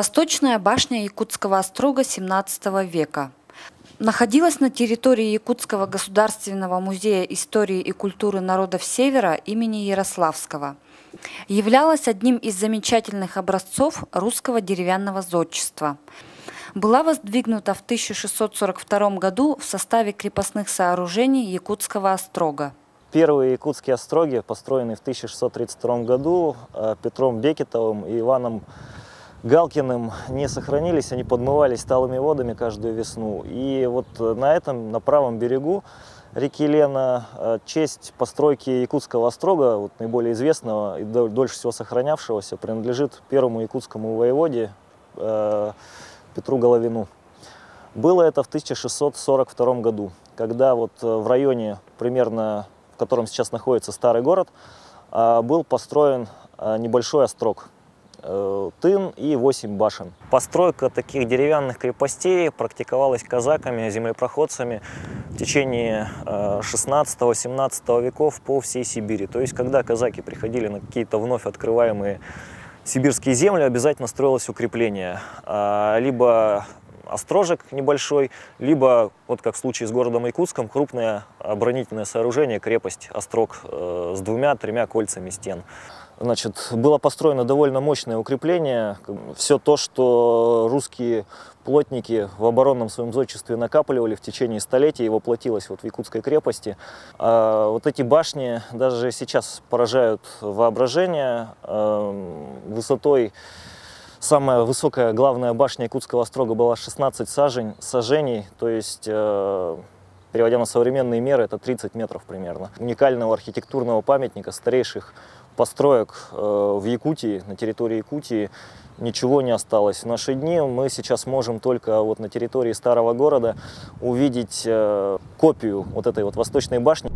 Восточная башня Якутского острога XVII века. Находилась на территории Якутского государственного музея истории и культуры народов Севера имени Ярославского. Являлась одним из замечательных образцов русского деревянного зодчества. Была воздвигнута в 1642 году в составе крепостных сооружений Якутского острога. Первые якутские остроги, построенные в 1632 году Петром Бекетовым и Иваном Галкиным, не сохранились, они подмывались талыми водами каждую весну. И вот на правом берегу реки Лена честь постройки Якутского острога, вот наиболее известного и дольше всего сохранявшегося, принадлежит первому якутскому воеводе Петру Головину. Было это в 1642 году, когда вот в районе, примерно в котором сейчас находится старый город, был построен небольшой острог. Тын и 8 башен. Постройка таких деревянных крепостей практиковалась казаками, землепроходцами в течение 16-17 веков по всей Сибири. То есть, когда казаки приходили на какие-то вновь открываемые сибирские земли, обязательно строилось укрепление. Либо острожек небольшой, либо, вот как в случае с городом Якутском, крупное оборонительное сооружение, крепость, острог с 2-3 кольцами стен. Значит, было построено довольно мощное укрепление. Все то, что русские плотники в оборонном своем зодчестве накапливали в течение столетий, воплотилось вот в Якутской крепости. Вот эти башни даже сейчас поражают воображение высотой. Самая высокая главная башня Якутского острога была 16 саженей, то есть, переводя на современные меры, это 30 метров примерно. Уникального архитектурного памятника, старейших построек в Якутии, на территории Якутии, ничего не осталось. В наши дни мы сейчас можем только вот на территории старого города увидеть копию вот этой вот восточной башни.